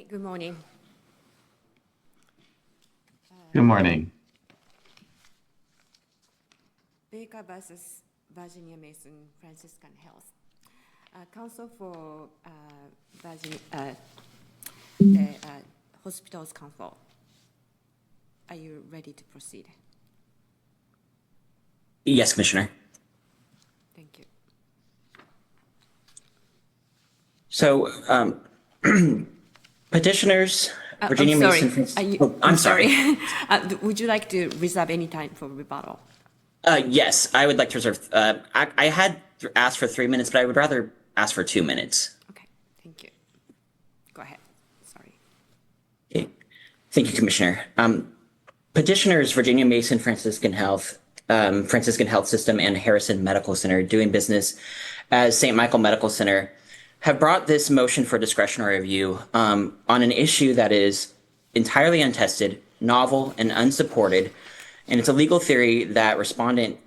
Hi, good morning. Good morning. Baker versus Virginia Mason Franciscan Health. Counsel for the hospital's counsel. Are you ready to proceed? Yes, Commissioner. Thank you. So, petitioners, Virginia I'm sorry. Mason. I'm sorry. Would you like to reserve any time for rebuttal? Yes, I would like to reserve. I had asked for 3 minutes, but I would rather ask for 2 minutes. Okay, thank you. Go ahead. Sorry. Okay. Thank you, Commissioner. Petitioners, Virginia Mason Franciscan Health System, and Harrison Medical Center, doing business as St. Michael Medical Center, have brought this motion for discretionary review on an issue that is entirely untested, novel, and unsupported. And it's a legal theory that respondent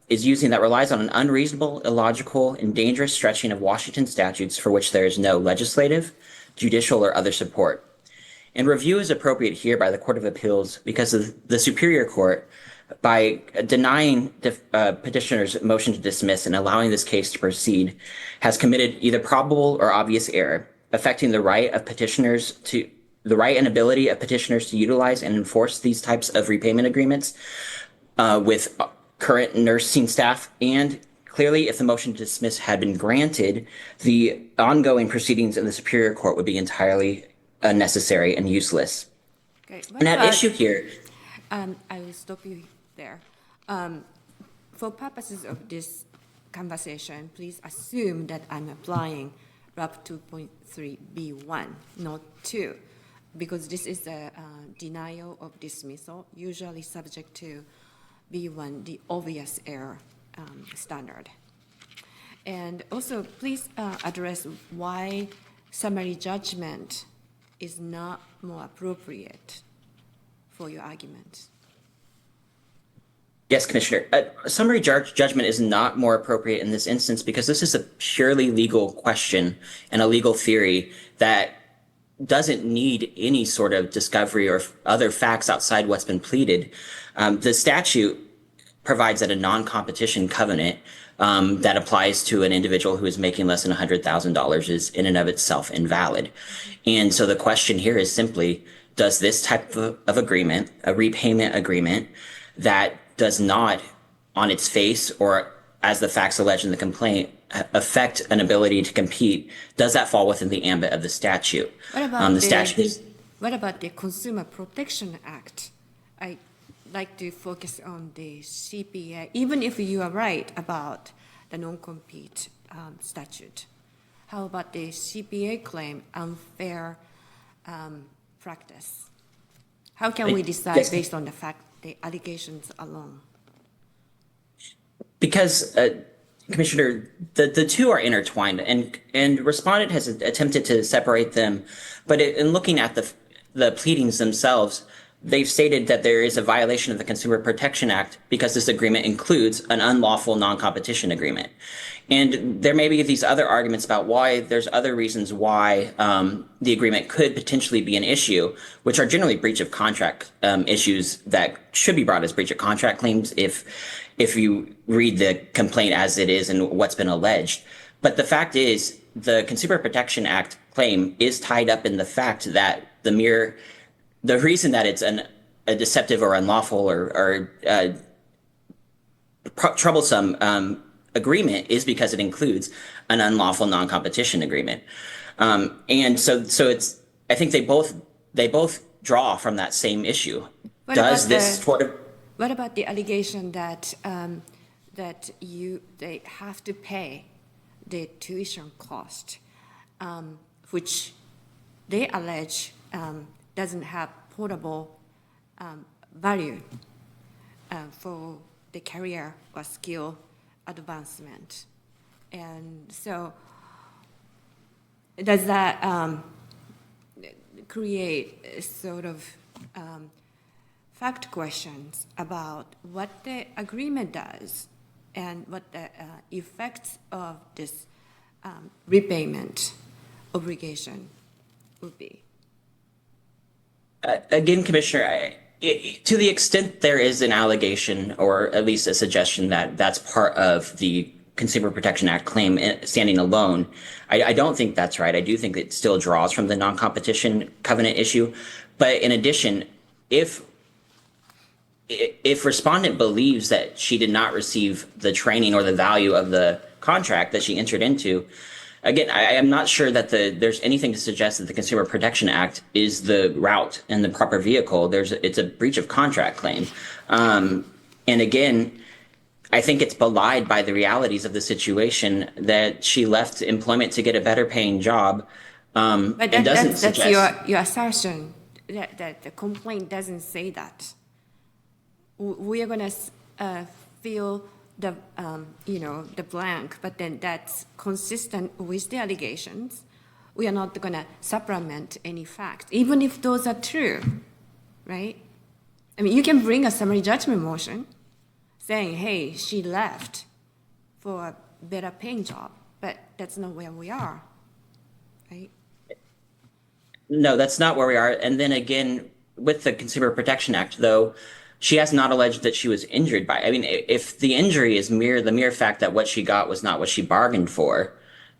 is using that relies on an unreasonable, illogical, and dangerous stretching of Washington statutes for which there is no legislative, judicial, or other support. And review is appropriate here by the Court of Appeals because of the Superior Court, by denying petitioner's motion to dismiss and allowing this case to proceed, has committed either probable or obvious error, affecting the right and ability of petitioners to utilize and enforce these types of repayment agreements with current nursing staff. And clearly, if the motion to dismiss had been granted, the ongoing proceedings in the Superior Court would be entirely unnecessary and useless. Okay. And at issue here, I will stop you there. For purposes of this conversation, please assume that I'm applying RAP 2.3b1, not 2, because this is a denial of dismissal, usually subject to B1, the obvious error standard. And also, please address why summary judgment is not more appropriate for your argument. Yes, Commissioner. Summary judgment is not more appropriate in this instance because this is a purely legal question and a legal theory that doesn't need any sort of discovery or other facts outside what's been pleaded. The statute provides that a non-competition covenant that applies to an individual who is making less than $100,000 is in and of itself invalid. And so the question here is simply, does this type of agreement, a repayment agreement that does not on its face or as the facts alleged in the complaint affect an ability to compete, does that fall within the ambit of the statute? What about the Consumer Protection Act? I'd like to focus on the CPA, even if you are right about the non-compete statute. How about the CPA claim, unfair practice? How can we decide based on the allegations alone? Because, Commissioner, the two are intertwined, and respondent has attempted to separate them, but in looking at the pleadings themselves, they've stated that there is a violation of the Consumer Protection Act because this agreement includes an unlawful non-competition agreement. And there may be these other arguments about why there's other reasons why the agreement could potentially be an issue, which are generally breach of contract issues that should be brought as breach of contract claims if you read the complaint as it is and what's been alleged. But the fact is, the Consumer Protection Act claim is tied up in the fact that the reason that it's a deceptive or unlawful or troublesome agreement is because it includes an unlawful non-competition agreement, and so it's. I think they both draw from that same issue. What about the allegation that they have to pay the tuition cost, which they allege doesn't have portable value for the career or skill advancement? And so does that create a sort of fact questions about what the agreement does and what the effects of this repayment obligation would be? Again, Commissioner, to the extent there is an allegation or at least a suggestion that that's part of the Consumer Protection Act claim standing alone, I don't think that's right. I do think it still draws from the non-competition covenant issue. But in addition, if if respondent believes that she did not receive the training or the value of the contract that she entered into, again, I am not sure that there's anything to suggest that the Consumer Protection Act is the route and the proper vehicle. It's a breach of contract claim. And again, I think it's belied by the realities of the situation that she left employment to get a better paying job. But And doesn't that's suggest. your assertion, that the complaint doesn't say that. We are gonna fill the, the blank, but then that's consistent with the allegations. We are not gonna supplement any facts, even if those are true, right? I mean, you can bring a summary judgment motion saying, hey, she left for a better paying job, but that's not where we are, right? No, that's not where we are. And then again, with the Consumer Protection Act, though, she has not alleged that she was injured by. I mean, if the injury is the mere fact that what she got was not what she bargained for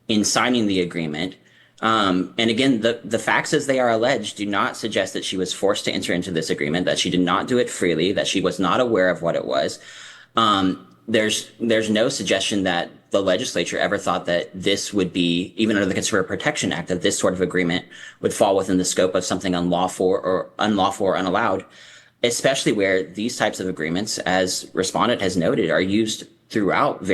in signing the agreement, and again, the facts as they are alleged do not suggest that she was forced to enter into this agreement, that she did not do it freely, that she was not aware of what it was. There's no suggestion that the legislature ever thought that this would be, even under the Consumer Protection Act, that this sort of agreement would fall within the scope of something unlawful or unallowed, especially where these types of agreements, as respondent has noted, are used throughout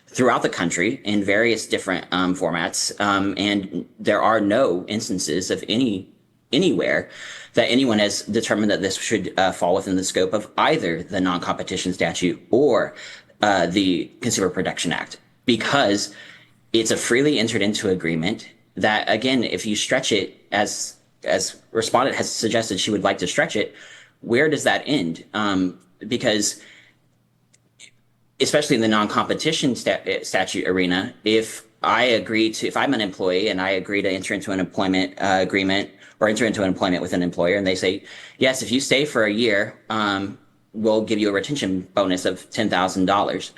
throughout the country in various different formats, and there are no instances of anywhere that anyone has determined that this should fall within the scope of either the non-competition statute or the Consumer Protection Act, because it's a freely entered into agreement that, again, if you stretch it as respondent has suggested she would like to stretch it, where does that end? Because especially in the non-competition statute arena, if I'm an employee and I agree to enter into an employment agreement or enter into an employment with an employer, and they say, yes, if you stay for a year, we'll give you a retention bonus of $10,000.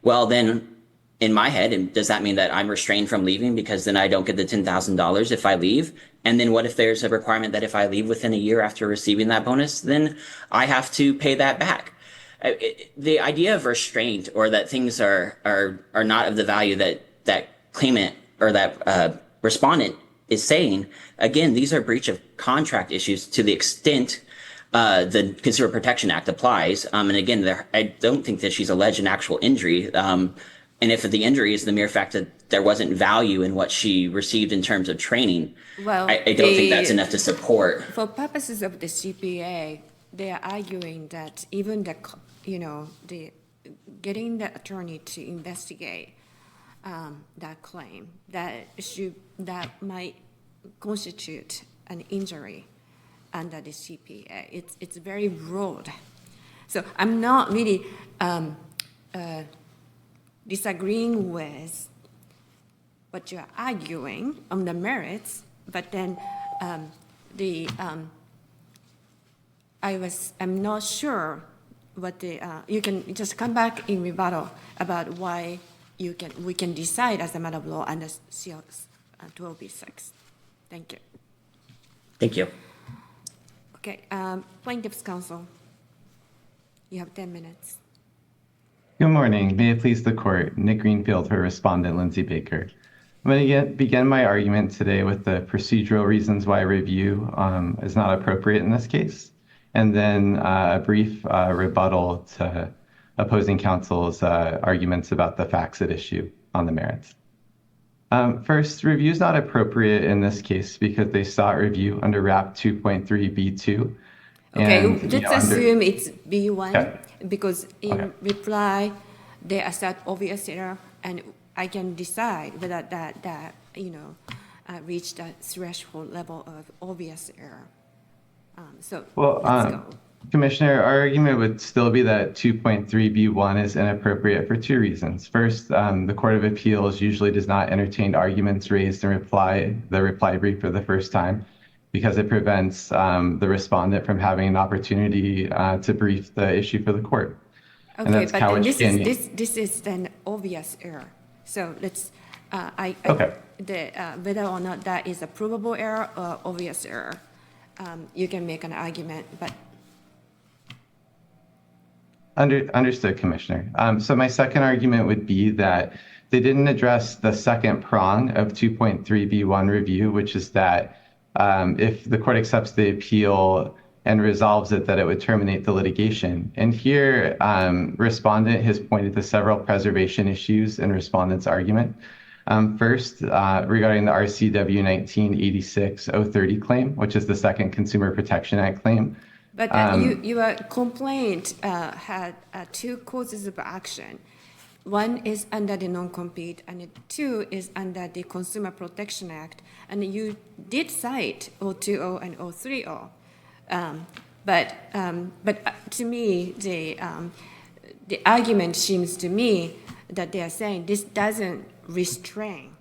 Well, then in my head, does that mean that I'm restrained from leaving because then I don't get the $10,000 if I leave? And then what if there's a requirement that if I leave within a year after receiving that bonus, then I have to pay that back? The idea of restraint, or that things are not of the value that claimant or that respondent is saying, again, these are breach of contract issues to the extent the Consumer Protection Act applies. And again, I don't think that she's alleged an actual injury. And if the injury is the mere fact that there wasn't value in what she received in terms of training, Well, I don't think that's enough to support. For purposes of the CPA, they are arguing that even the getting the attorney to investigate that claim, that might constitute an injury under the CPA. It's very broad. So I'm not really disagreeing with what you're arguing on the merits, but then I'm not sure what you can just come back in rebuttal about why we can decide as a matter of law under CS 12b6. Thank you. Thank you. Okay, plaintiff's counsel, you have 10 minutes. Good morning. May it please the court. Nick Greenfield for respondent Lindsay Baker. I'm going to begin my argument today with the procedural reasons why review is not appropriate in this case, and then a brief rebuttal to opposing counsel's arguments about the facts at issue on the merits. First, review is not appropriate in this case because they sought review under RAP 2.3b2. Okay, And, let's assume it's B1, Okay. because in reply, they assert obvious error, and I can decide whether that reached the threshold level of obvious error. So Well, let's go. Commissioner, our argument would still be that 2.3b1 is inappropriate for two reasons. First, the Court of Appeals usually does not entertain arguments raised in the reply brief for the first time. because it prevents the respondent from having an opportunity to brief the issue for the court. And Okay, that's but then Cowich Canyon. this is an obvious error. So let's, Okay. whether or not that is a provable error or obvious error, you can make an argument, but Understood, Commissioner. So my second argument would be that they didn't address the second prong of 2.3b1 review, which is that if the court accepts the appeal and resolves it, that it would terminate the litigation. And here, respondent has pointed to several preservation issues in respondent's argument. First, regarding the RCW 1986-030 claim, which is the second Consumer Protection Act claim. But your complaint had two causes of action. One is under the non-compete, and two is under the Consumer Protection Act. And you did cite 020 and 030. But to me, the argument seems to me that they are saying this doesn't restrain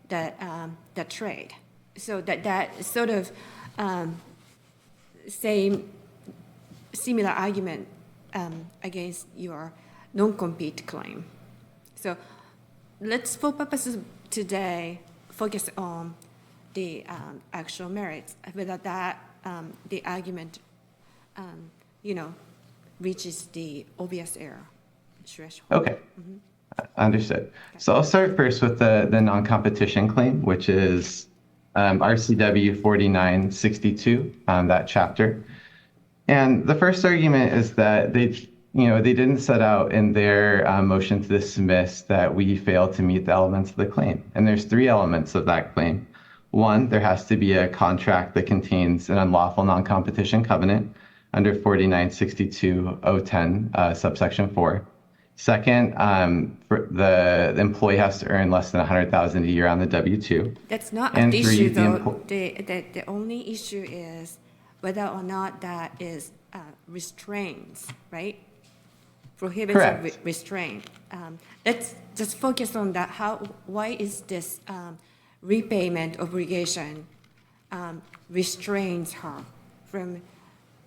the trade. So that sort of same similar argument against your non-compete claim. So let's, for purposes today, focus on the actual merits, whether that the argument, reaches the obvious error threshold. Okay. Understood. So I'll start first with the non-competition claim, which is RCW 4962, that chapter. And the first argument is that they didn't set out in their motion to dismiss that we failed to meet the elements of the claim. And there's three elements of that claim. One, there has to be a contract that contains an unlawful non-competition covenant under 4962.010, subsection 4. Second, the employee has to earn less than $100,000 a year on the W-2. That's not an issue, though. The only issue is whether or not that is restraints, right? Prohibits or restraint. Let's just focus on that. Why is this repayment obligation restrains her from,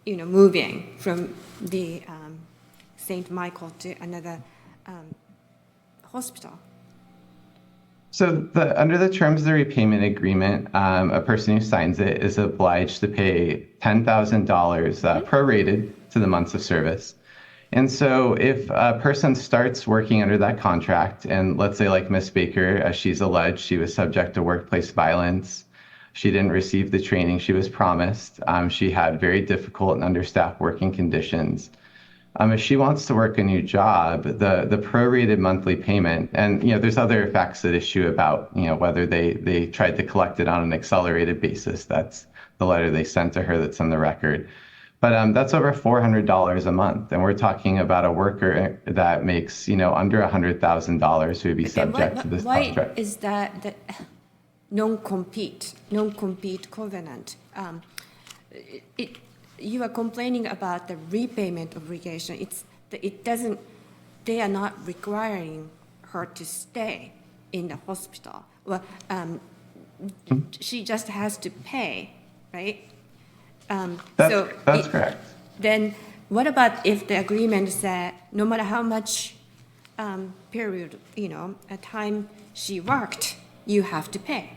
moving from the St. Michael to another hospital? So under the terms of the repayment agreement, a person who signs it is obliged to pay $10,000 prorated to the months of service. And so if a person starts working under that contract, and let's say like Ms. Baker, as she's alleged, she was subject to workplace violence, she didn't receive the training she was promised, she had very difficult and understaffed working conditions. If she wants to work a new job, the prorated monthly payment, and there's other facts at issue about whether they tried to collect it on an accelerated basis. That's the letter they sent to her that's on the record. But that's over $400 a month, and we're talking about a worker that makes under $100,000 who would be subject to this contract. Why is that the non-compete covenant? You are complaining about the repayment obligation. They are not requiring her to stay in the hospital. Well, she just has to pay, right? That's correct. Then what about if the agreement said no matter how much period, a time she worked, you have to pay?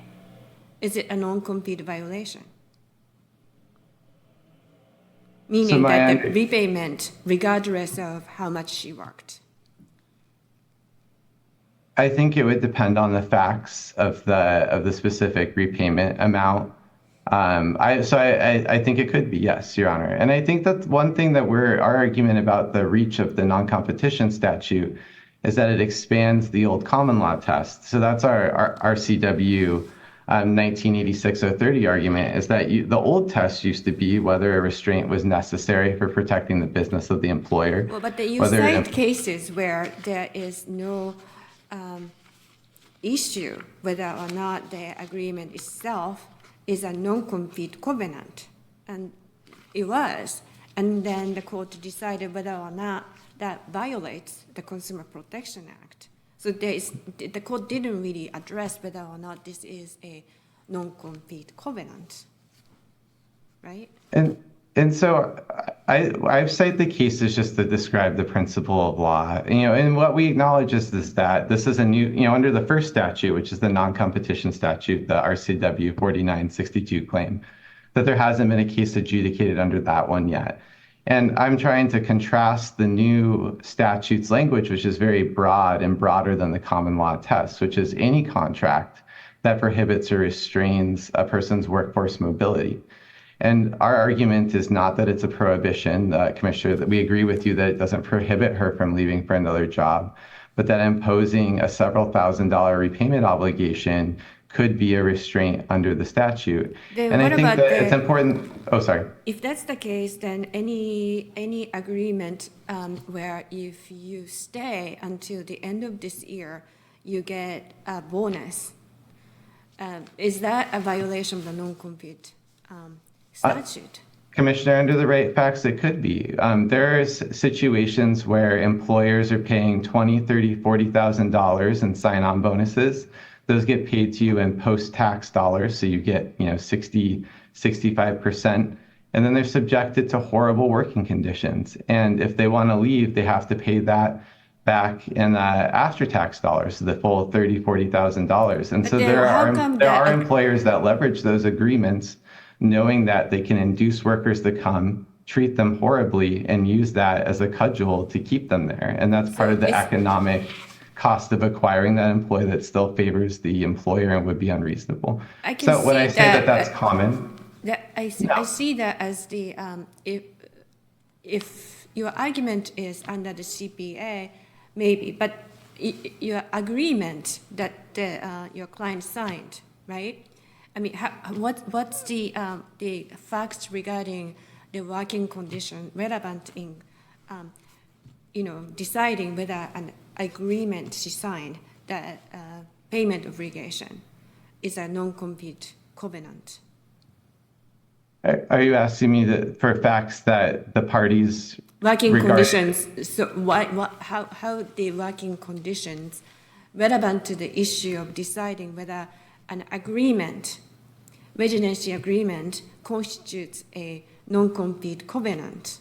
Is it a non-compete violation? Meaning that the repayment, regardless of how much she worked. I think it would depend on the facts of the specific repayment amount. I think it could be, yes, Your Honor. And I think that one thing that our argument about the reach of the non-competition statute is that it expands the old common law test. So that's our RCW 1986-030 argument, is that the old test used to be whether a restraint was necessary for protecting the business of the employer. Well, but you cite cases where there is no issue whether or not the agreement itself is a non-compete covenant, and it was. And then the court decided whether or not that violates the Consumer Protection Act. So the court didn't really address whether or not this is a non-compete covenant. right? And so I've cited the cases just to describe the principle of law. And what we acknowledge is that this is a new, under the first statute, which is the non-competition statute, the RCW 4962 claim, that there hasn't been a case adjudicated under that one yet. And I'm trying to contrast the new statute's language, which is very broad and broader than the common law test, which is any contract that prohibits or restrains a person's workforce mobility. And our argument is not that it's a prohibition, Commissioner, that we agree with you that it doesn't prohibit her from leaving for another job, but that imposing a several $1,000s repayment obligation could be a restraint under the statute. Then And I what think about that it's important. Oh, sorry. If that's the case, then any agreement where if you stay until the end of this year, you get a bonus, is that a violation of the non-compete statute? Commissioner, under the right facts, it could be. There are situations where employers are paying $20,000, $30,000, $40,000 in sign-on bonuses. Those get paid to you in post-tax dollars, so you get 60, 65%. And then they're subjected to horrible working conditions. And if they want to leave, they have to pay that back in after-tax dollars, the full $30,000, $40,000. And so there are employers that leverage those agreements, knowing that they can induce workers to come, treat them horribly, and use that as a cudgel to keep them there. And that's part of the economic cost of acquiring that employee that still favors the employer and would be unreasonable. So when I say that that's common. I see that as the, if your argument is under the CPA, maybe, but your agreement that your client signed, right? I mean, what's the facts regarding the working condition relevant in, deciding whether an agreement she signed that payment obligation is a non-compete covenant? Are you asking me for facts that the parties working conditions? So how the working conditions relevant to the issue of deciding whether an agreement, residency agreement, constitutes a non-compete covenant?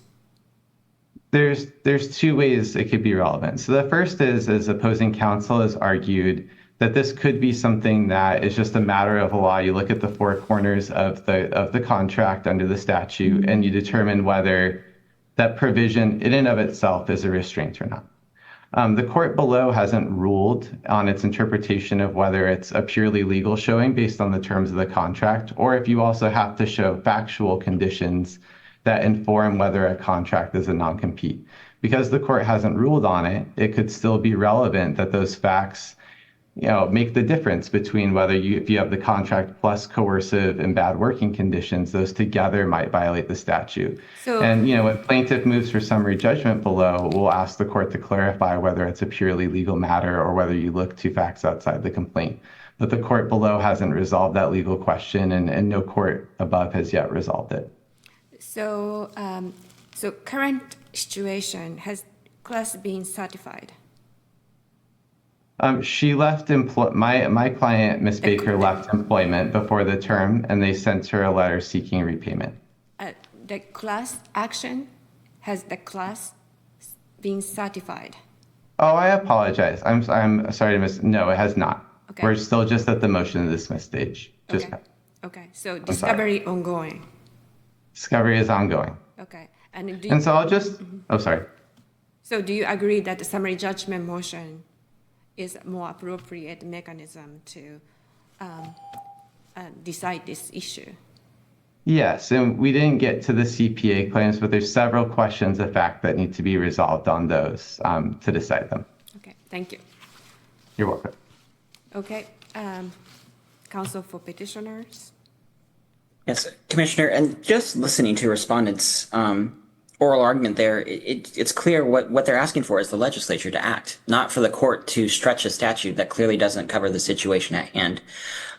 There's two ways it could be relevant. So the first is, as opposing counsel has argued, that this could be something that is just a matter of law. You look at the four corners of the contract under the statute, and you determine whether that provision in and of itself is a restraint or not. The court below hasn't ruled on its interpretation of whether it's a purely legal showing based on the terms of the contract, or if you also have to show factual conditions that inform whether a contract is a non-compete. Because the court hasn't ruled on it, it could still be relevant that those facts make the difference between whether if you have the contract plus coercive and bad working conditions, those together might violate the statute. And when plaintiff moves for summary judgment below, we'll ask the court to clarify whether it's a purely legal matter or whether you look to facts outside the complaint. But the court below hasn't resolved that legal question, and no court above has yet resolved it. So current situation, has class been certified? She left my client, Ms. Baker, left employment before the term, and they sent her a letter seeking repayment. The class action, has the class been certified? Oh, I apologize. I'm sorry to miss. No, it has not. Okay. We're still just at the motion to dismiss stage. Okay. So discovery ongoing. Discovery is ongoing. Okay. And so I'll just. Oh, sorry. So do you agree that the summary judgment motion is a more appropriate mechanism to decide this issue? Yes, and we didn't get to the CPA claims, but there's several questions of fact that need to be resolved on those to decide them. Okay, thank you. You're welcome. Okay, counsel for petitioners. Yes, Commissioner, and just listening to respondents' oral argument there, it's clear what they're asking for is the legislature to act, not for the court to stretch a statute that clearly doesn't cover the situation at hand.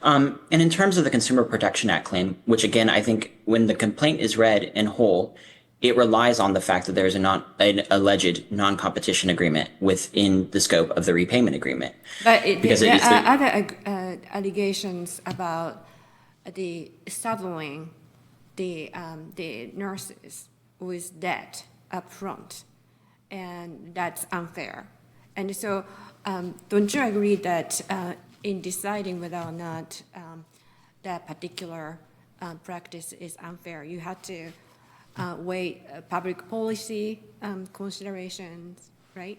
And in terms of the Consumer Protection Act claim, which again, I think when the complaint is read in whole, it relies on the fact that there's an alleged non-competition agreement within the scope of the repayment agreement. But there are other allegations about the saddling the nurses with debt up front, and that's unfair. And so, don't you agree that in deciding whether or not that particular practice is unfair, you have to weigh public policy considerations, right?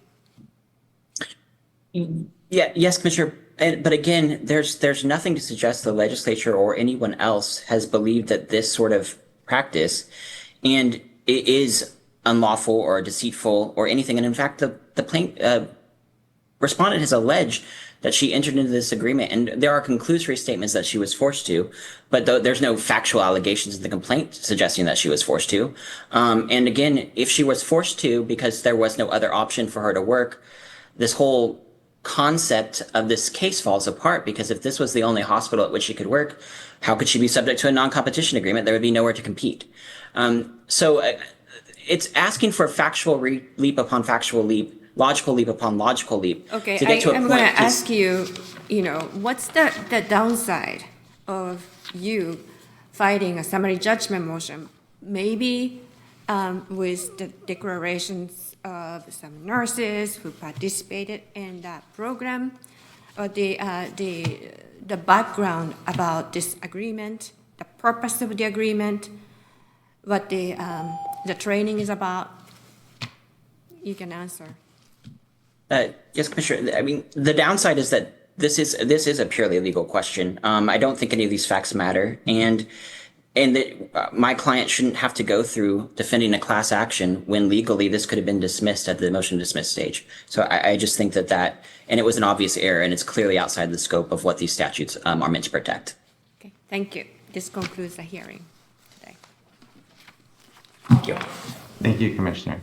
Yeah, yes, Commissioner. But again, there's nothing to suggest the legislature or anyone else has believed that this sort of practice and it is unlawful or deceitful or anything. And in fact, the respondent has alleged that she entered into this agreement, and there are conclusory statements that she was forced to, but there's no factual allegations in the complaint suggesting that she was forced to. And again, if she was forced to because there was no other option for her to work, this whole concept of this case falls apart, because if this was the only hospital at which she could work, how could she be subject to a non-competition agreement? There would be nowhere to compete. So it's asking for factual leap upon factual leap, logical leap upon logical leap. Okay, to get to a I'm point going to ask you, what's the downside of you fighting a summary judgment motion? Maybe with the declarations of some nurses who participated in that program, or the background about this agreement, the purpose of the agreement, what the training is about. You can answer. Yes, Commissioner. I mean, the downside is that this is a purely legal question. I don't think any of these facts matter, and that my client shouldn't have to go through defending a class action when legally this could have been dismissed at the motion to dismiss stage. So I just think that, and it was an obvious error, and it's clearly outside the scope of what these statutes are meant to protect. Okay, thank you. This concludes the hearing today. Thank you. Thank you, Commissioner.